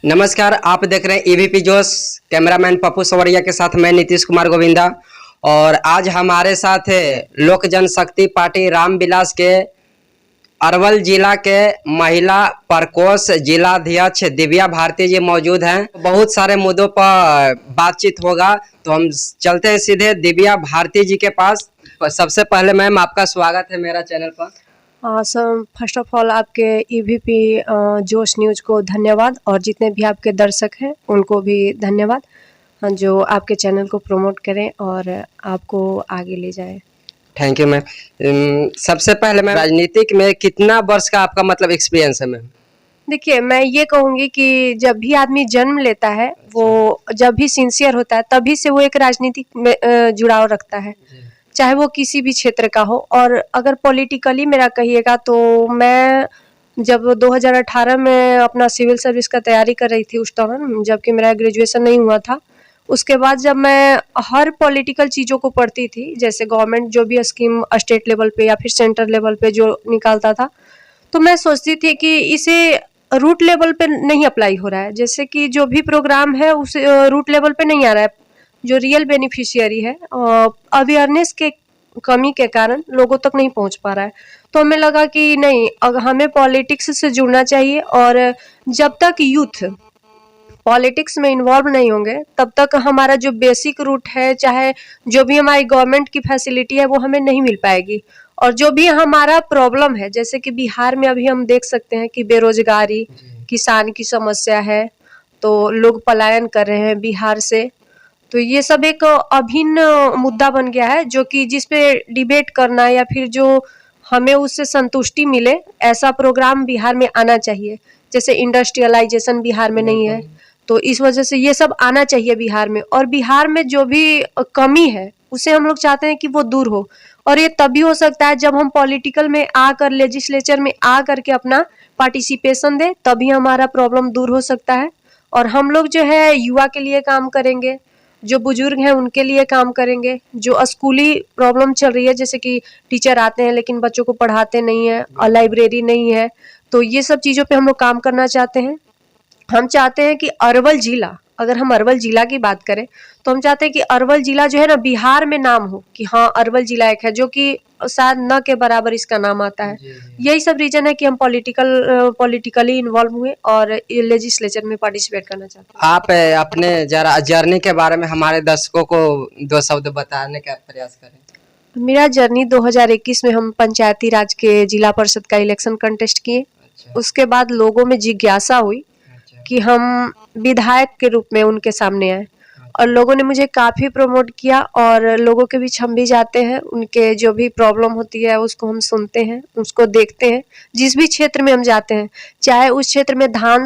नमस्कार, आप देख रहे हैं ईवीपी जोश। कैमरामैन पप्पू सवरिया के साथ मैं नीतीश कुमार गोविंदा। और आज हमारे साथ लोक जनशक्ति पार्टी रामविलास के अरवल जिला के महिला प्रकोष्ठ जिलाध्यक्ष दिव्या भारती जी मौजूद हैं। बहुत सारे मुद्दों पर बातचीत होगा, तो हम चलते हैं सीधे दिव्या भारती जी के पास। सबसे पहले मैम, आपका स्वागत है मेरा चैनल पर। सर, फर्स्ट ऑफ ऑल आपके ईवीपी जोश न्यूज़ को धन्यवाद, और जितने भी आपके दर्शक हैं उनको भी धन्यवाद जो आपके चैनल को प्रमोट करें और आपको आगे ले जाए। Thank you ma'am. सबसे पहले मैम, राजनीतिक में कितना वर्ष का आपका मतलब एक्सपीरियंस है मैम? देखिए, मैं ये कहूँगी कि जब भी आदमी जन्म लेता है, वो जब भी सिंसियर होता है, तभी से वो एक राजनीतिक में जुड़ाव रखता है, चाहे वो किसी भी क्षेत्र का हो। और अगर पॉलिटिकली मेरा कहिएगा तो मैं जब 2018 में अपना सिविल सर्विस का तैयारी कर रही थी उस दौरान, जबकि मेरा ग्रेजुएशन नहीं हुआ था, उसके बाद जब मैं हर पॉलिटिकल चीज़ों को पढ़ती थी, जैसे गवर्नमेंट जो भी स्कीम स्टेट लेवल पे या फिर सेंटर लेवल पे जो निकालता था, तो मैं सोचती थी कि इसे रूट लेवल पे नहीं अप्लाई हो रहा है। जैसे कि जो भी प्रोग्राम है उस रूट लेवल पे नहीं आ रहा है, जो रियल बेनिफिशियरी है अवेयरनेस के कमी के कारण लोगों तक नहीं पहुंच पा रहा है। तो हमें लगा कि नहीं, हमें पॉलिटिक्स से जुड़ना चाहिए, और जब तक यूथ पॉलिटिक्स में इन्वॉल्व नहीं होंगे तब तक हमारा जो बेसिक रूट है, चाहे जो भी हमारी गवर्नमेंट की फैसिलिटी है, वो हमें नहीं मिल पाएगी। और जो भी हमारा प्रॉब्लम है, जैसे कि बिहार में अभी हम देख सकते हैं कि बेरोजगारी, किसान की समस्या है, तो लोग पलायन कर रहे हैं बिहार से। तो ये सब एक अभिन्न मुद्दा बन गया है, जो कि जिस पे डिबेट करना या फिर जो हमें उससे संतुष्टि मिले, ऐसा प्रोग्राम बिहार में आना चाहिए। जैसे इंडस्ट्रियलाइजेशन बिहार में नहीं है, तो इस वजह से ये सब आना चाहिए बिहार में। और बिहार में जो भी कमी है उसे हम लोग चाहते हैं कि वो दूर हो, और ये तभी हो सकता है जब हम पॉलिटिकल में आकर, लेजिस्लेचर में आ करके अपना पार्टिसिपेशन दें, तभी हमारा प्रॉब्लम दूर हो सकता है। और हम लोग जो है युवा के लिए काम करेंगे, जो बुजुर्ग हैं उनके लिए काम करेंगे, जो स्कूली प्रॉब्लम चल रही है, जैसे कि टीचर आते हैं लेकिन बच्चों को पढ़ाते नहीं है और लाइब्रेरी नहीं है, तो ये सब चीज़ों पे हम लोग काम करना चाहते हैं। हम चाहते हैं कि अरवल जिला, अगर हम अरवल जिला की बात करें तो हम चाहते हैं कि अरवल जिला जो है ना, बिहार में नाम हो कि हाँ, अरवल जिला एक है, जो कि शायद न के बराबर इसका नाम आता है। यही सब रीजन है कि हम पॉलिटिकली इन्वॉल्व हुए और लेजिस्लेचर में पार्टिसिपेट करना चाहते हैं। आप अपने जरा जर्नी के बारे में हमारे दर्शकों को दो शब्द बताने का प्रयास करें। मेरा जर्नी 2021 में हम पंचायती राज के जिला परिषद का इलेक्शन कंटेस्ट किए। उसके बाद लोगों में जिज्ञासा हुई कि हम विधायक के रूप में उनके सामने आए, और लोगों ने मुझे काफ़ी प्रमोट किया, और लोगों के बीच हम भी जाते हैं, उनके जो भी प्रॉब्लम होती है उसको हम सुनते हैं, उसको देखते हैं। जिस भी क्षेत्र में हम जाते हैं, चाहे उस क्षेत्र में धान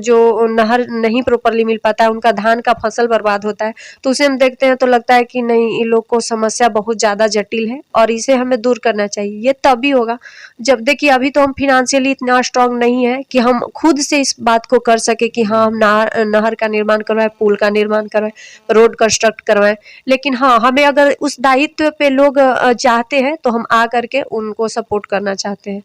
जो नहर नहीं प्रॉपरली मिल पाता है, उनका धान का फसल बर्बाद होता है, तो उसे हम देखते हैं तो लगता है कि नहीं, इन लोग को समस्या बहुत ज़्यादा जटिल है और इसे हमें दूर करना चाहिए। ये तभी होगा जब, देखिए अभी तो हम फिनेंशियली इतना स्ट्रांग नहीं है कि हम खुद से इस बात को कर सके कि हाँ, हम नहर का निर्माण करवाएं, पुल का निर्माण करवाएं, रोड कंस्ट्रक्ट करवाएं। लेकिन हाँ, हमें अगर उस दायित्व पे लोग चाहते हैं तो हम आ करके उनको सपोर्ट करना चाहते हैं।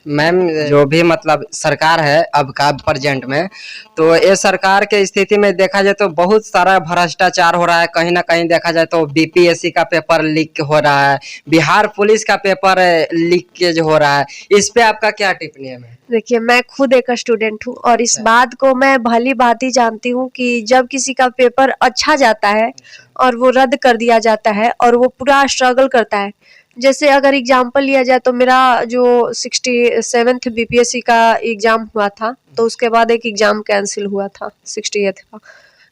मैम, जो भी मतलब सरकार है अब का प्रेजेंट में, तो ये सरकार के स्थिति में देखा जाए तो बहुत सारा भ्रष्टाचार हो रहा है। कहीं ना कहीं देखा जाए तो बीपीएससी का पेपर लीक हो रहा है, बिहार पुलिस का पेपर लीकेज हो रहा है। इस पे आपका क्या टिप्पणी है मैम? देखिए, मैं खुद एक स्टूडेंट हूँ, और इस बात को मैं भली भांति जानती हूँ कि जब किसी का पेपर अच्छा जाता है और वो रद्द कर दिया जाता है और वो पूरा स्ट्रगल करता है। जैसे अगर एग्जाम्पल लिया जाए तो मेरा जो 67th बीपीएससी का एग्जाम हुआ था, तो उसके बाद एक एग्जाम कैंसिल हुआ था 68th का।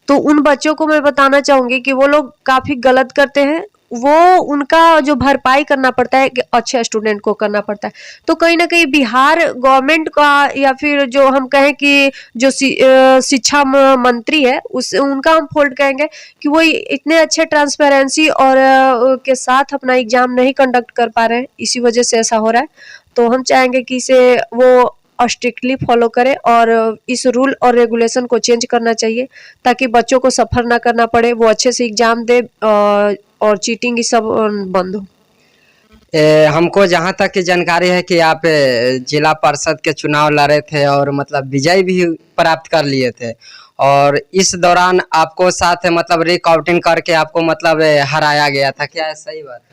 तो उन बच्चों को मैं बताना चाहूँगी कि वो लोग काफ़ी गलत करते हैं, वो उनका जो भरपाई करना पड़ता है कि अच्छे स्टूडेंट को करना पड़ता है। तो कहीं ना कहीं बिहार गवर्नमेंट का, या फिर जो हम कहें कि जो शिक्षा मंत्री है, उस उनका हम फॉल्ट कहेंगे कि वो इतने अच्छे ट्रांसपेरेंसी और के साथ अपना एग्जाम नहीं कंडक्ट कर पा रहे हैं, इसी वजह से ऐसा हो रहा है। तो हम चाहेंगे कि इसे वो स्ट्रिक्टली फॉलो करें और इस रूल और रेगुलेशन को चेंज करना चाहिए, ताकि बच्चों को सफ़र ना करना पड़े, वो अच्छे से एग्जाम दे और चीटिंग ये सब बंद हो। हमको जहाँ तक की जानकारी है कि आप जिला परिषद के चुनाव लड़े थे और मतलब विजय भी प्राप्त कर लिए थे, और इस दौरान आपको साथ मतलब रिकाउंटिंग करके आपको मतलब हराया गया था, क्या है सही बात है?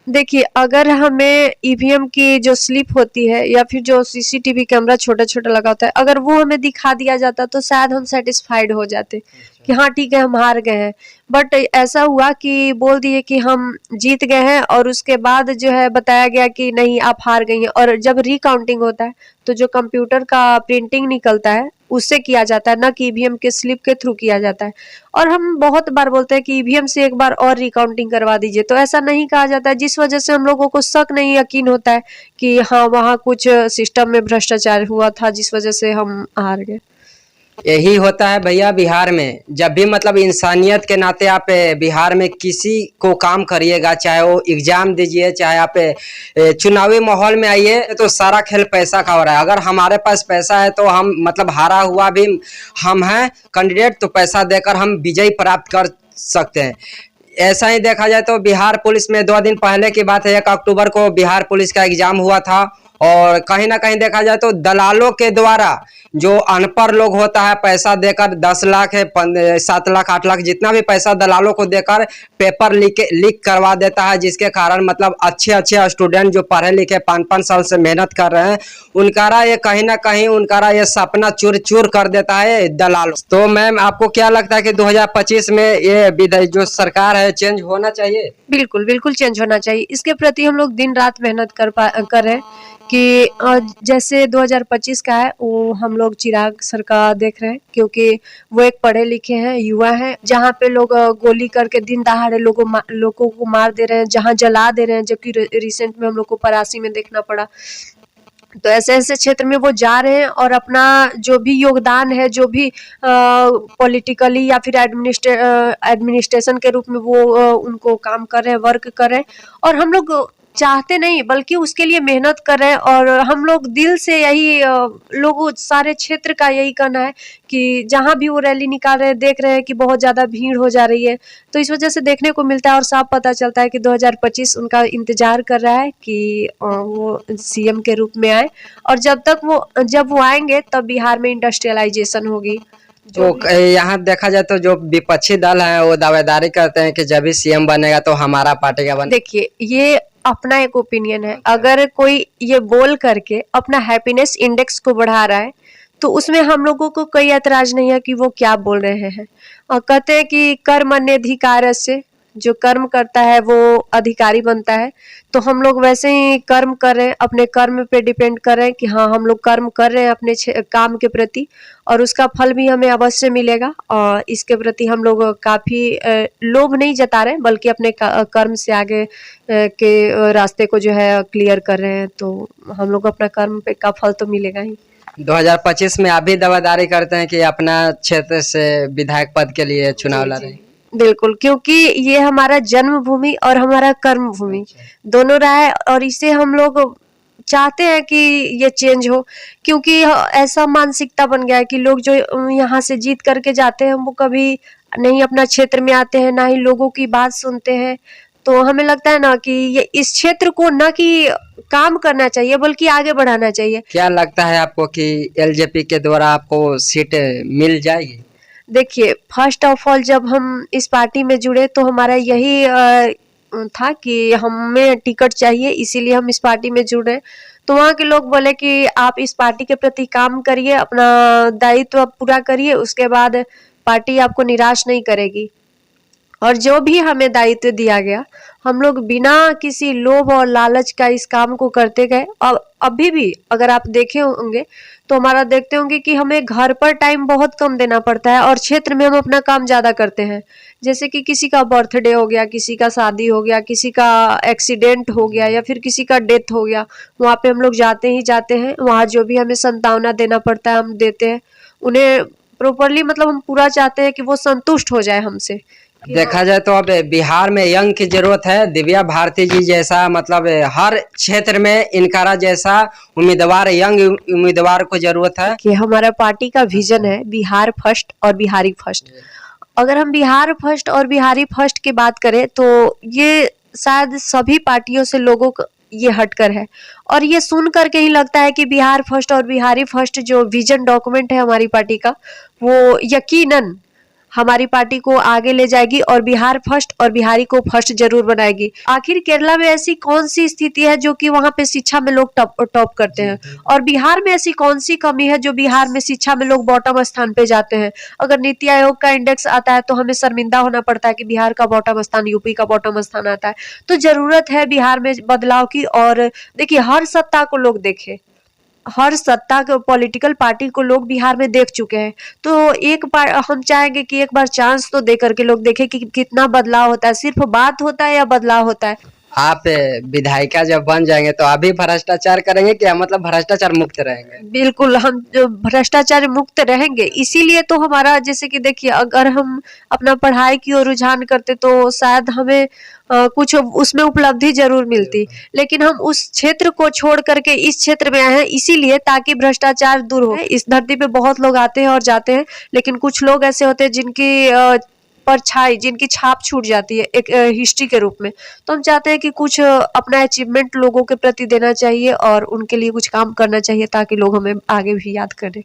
देखिए, अगर हमें ईवीएम की जो स्लिप होती है या फिर जो सीसीटीवी कैमरा छोटा-छोटा लगा होता है, अगर वो हमें दिखा दिया जाता तो शायद हम सैटिस्फाइड हो जाते कि हाँ ठीक है, हम हार गए हैं। बट ऐसा हुआ कि बोल दिए कि हम जीत गए हैं और उसके बाद जो है बताया गया कि नहीं, आप हार गई हैं। और जब रिकाउंटिंग होता है तो जो कंप्यूटर का प्रिंटिंग निकलता है उससे किया जाता है, ना कि ईवीएम के स्लिप के थ्रू किया जाता है। और हम बहुत बार बोलते हैं कि ईवीएम से एक बार और रिकाउंटिंग करवा दीजिए, तो ऐसा नहीं कहा जाता है, जिस वजह से हम लोगों को शक नहीं यकीन होता है कि हाँ वहाँ कुछ सिस्टम में भ्रष्टाचार हुआ था जिस वजह से हम हार गए। यही होता है भैया बिहार में, जब भी मतलब इंसानियत के नाते आप बिहार में किसी को काम करिएगा, चाहे वो एग्जाम दीजिए, चाहे आप चुनावी माहौल में आइए, तो सारा खेल पैसा का हो रहा है। अगर हमारे पास पैसा है तो हम मतलब हारा हुआ भी हम हैं कैंडिडेट, तो पैसा देकर हम विजय प्राप्त कर सकते हैं। ऐसा ही देखा जाए तो बिहार पुलिस में 2 दिन पहले की बात है, 1 अक्टूबर को बिहार पुलिस का एग्जाम हुआ था, और कहीं ना कहीं देखा जाए तो दलालों के द्वारा जो अनपढ़ लोग होता है पैसा देकर 10 लाख है 7 लाख 8 लाख जितना भी पैसा दलालों को देकर पेपर लीक करवा देता है, जिसके कारण मतलब अच्छे अच्छे स्टूडेंट जो पढ़े लिखे 5-5 साल से मेहनत कर रहे हैं, उनका ये कहीं ना कहीं उनका ये सपना चूर चूर कर देता है दलालों। तो मैम आपको क्या लगता है कि 2025 में ये जो सरकार है चेंज होना चाहिए? बिल्कुल, बिल्कुल चेंज होना चाहिए। इसके प्रति हम लोग दिन रात मेहनत कर रहे हैं कि जैसे 2025 का है वो हम लोग चिराग सर का देख रहे हैं, क्योंकि वो एक पढ़े लिखे हैं, युवा हैं, जहाँ पे लोग गोली करके दिन दहाड़े लोगों को मार दे रहे हैं, जहाँ जला दे रहे हैं, जबकि रिसेंट में हम लोग को परासी में देखना पड़ा। तो ऐसे-ऐसे क्षेत्र में वो जा रहे हैं और अपना जो भी योगदान है, जो भी पॉलिटिकली या फिर एडमिनिस्ट्रेशन के रूप में वो उनको काम कर रहे हैं, वर्क कर रहे हैं, और हम लोग चाहते नहीं बल्कि उसके लिए मेहनत कर रहे हैं। और हम लोग दिल से यही लोगों सारे क्षेत्र का यही कहना है कि जहाँ भी वो रैली निकाल रहे हैं, देख रहे हैं कि बहुत ज़्यादा भीड़ हो जा रही है, तो इस वजह से देखने को मिलता है और साफ पता चलता है कि 2025 उनका इंतजार कर रहा है कि वो सीएम के रूप में आए, और जब वो आएंगे तब बिहार में इंडस्ट्रियलाइजेशन होगी। तो यहाँ देखा जाए तो जो विपक्षी दल है वो दावेदारी करते हैं कि जब भी सीएम बनेगा तो हमारा पार्टी का देखिए, ये अपना एक ओपिनियन है। अगर कोई ये बोल करके अपना हैप्पीनेस इंडेक्स को बढ़ा रहा है तो उसमें हम लोगों को कोई ऐतराज नहीं है कि वो क्या बोल रहे हैं। और कहते हैं कि कर्मण्यधिकारस्य, जो कर्म करता है वो अधिकारी बनता है। तो हम लोग वैसे ही कर्म कर रहे हैं, अपने कर्म पे डिपेंड कर रहे हैं कि हाँ हम लोग कर्म कर रहे हैं अपने काम के प्रति, और उसका फल भी हमें अवश्य मिलेगा। और इसके प्रति हम लोग काफ़ी लोभ नहीं जता रहे, बल्कि अपने कर्म से आगे के रास्ते को जो है क्लियर कर रहे हैं। तो हम लोग अपना कर्म पे का फल तो मिलेगा ही। 2025 में आप भी दावेदारी करते हैं कि अपना क्षेत्र से विधायक पद के लिए चुनाव लड़ रहे हैं? बिल्कुल, क्योंकि ये हमारा जन्मभूमि और हमारा कर्म भूमि दोनों रहा है, और इसे हम लोग चाहते हैं कि ये चेंज हो, क्योंकि ऐसा मानसिकता बन गया है कि लोग जो यहाँ से जीत करके जाते हैं वो कभी नहीं अपना क्षेत्र में आते हैं, ना ही लोगों की बात सुनते हैं। तो हमें लगता है ना कि ये इस क्षेत्र को ना कि काम करना चाहिए बल्कि आगे बढ़ाना चाहिए। क्या लगता है आपको कि एलजेपी के द्वारा आपको सीट मिल जाएगी? देखिए, फर्स्ट ऑफ ऑल जब हम इस पार्टी में जुड़े तो हमारा यही था कि हमें टिकट चाहिए, इसीलिए हम इस पार्टी में जुड़े। तो वहाँ के लोग बोले कि आप इस पार्टी के प्रति काम करिए, अपना दायित्व पूरा करिए, उसके बाद पार्टी आपको निराश नहीं करेगी। और जो भी हमें दायित्व दिया गया, हम लोग बिना किसी लोभ और लालच का इस काम को करते गए। और अभी भी अगर आप देखे होंगे तो हमारा देखते होंगे कि हमें घर पर टाइम बहुत कम देना पड़ता है और क्षेत्र में हम अपना काम ज़्यादा करते हैं। जैसे कि किसी का बर्थडे हो गया, किसी का शादी हो गया, किसी का एक्सीडेंट हो गया या फिर किसी का डेथ हो गया, वहाँ पे हम लोग जाते ही जाते हैं। वहाँ जो भी हमें संतावना देना पड़ता है हम देते हैं उन्हें प्रॉपरली, मतलब हम पूरा चाहते हैं कि वो संतुष्ट हो जाए हमसे। देखा जाए तो अब बिहार में यंग की जरूरत है। दिव्या भारती जी जैसा मतलब हर क्षेत्र में इनकारा जैसा उम्मीदवार, यंग उम्मीदवार को जरूरत है। कि हमारा पार्टी का विजन है बिहार फर्स्ट और बिहारी फर्स्ट। अगर हम बिहार फर्स्ट और बिहारी फर्स्ट की बात करें तो ये शायद सभी पार्टियों से लोगों को ये हटकर है। और ये सुन करके ही लगता है कि बिहार फर्स्ट और बिहारी फर्स्ट जो विजन डॉक्यूमेंट है हमारी पार्टी का, वो यकीनन हमारी पार्टी को आगे ले जाएगी और बिहार फर्स्ट और बिहारी को फर्स्ट जरूर बनाएगी। आखिर केरला में ऐसी कौन सी स्थिति है जो कि वहां पे शिक्षा में लोग टॉप करते हैं, और बिहार में ऐसी कौन सी कमी है जो बिहार में शिक्षा में लोग बॉटम स्थान पे जाते हैं। अगर नीति आयोग का इंडेक्स आता है तो हमें शर्मिंदा होना पड़ता है कि बिहार का बॉटम स्थान, यूपी का बॉटम स्थान आता है। तो जरूरत है बिहार में बदलाव की। और देखिए, हर सत्ता को लोग देखे, हर सत्ता को, पॉलिटिकल पार्टी को लोग बिहार में देख चुके हैं। तो एक बार हम चाहेंगे कि एक बार चांस तो दे करके लोग देखें कि कितना बदलाव होता है, सिर्फ बात होता है या बदलाव होता है। आप विधायिका जब बन जाएंगे तो अभी भ्रष्टाचार करेंगे क्या, मतलब भ्रष्टाचार मुक्त रहेंगे? बिल्कुल, हम जो भ्रष्टाचार मुक्त रहेंगे। इसीलिए तो हमारा, जैसे कि देखिए, अगर हम अपना पढ़ाई की ओर रुझान करते तो शायद हमें कुछ उसमें उपलब्धि जरूर मिलती, लेकिन हम उस क्षेत्र को छोड़ करके इस क्षेत्र में आए हैं इसीलिए ताकि भ्रष्टाचार दूर हो। इस धरती पे बहुत लोग आते हैं और जाते हैं, लेकिन कुछ लोग ऐसे होते हैं जिनकी परछाई, जिनकी छाप छूट जाती है एक हिस्ट्री के रूप में। तो हम चाहते हैं कि कुछ अपना अचीवमेंट लोगों के प्रति देना चाहिए और उनके लिए कुछ काम करना चाहिए ताकि लोग हमें आगे भी याद करें।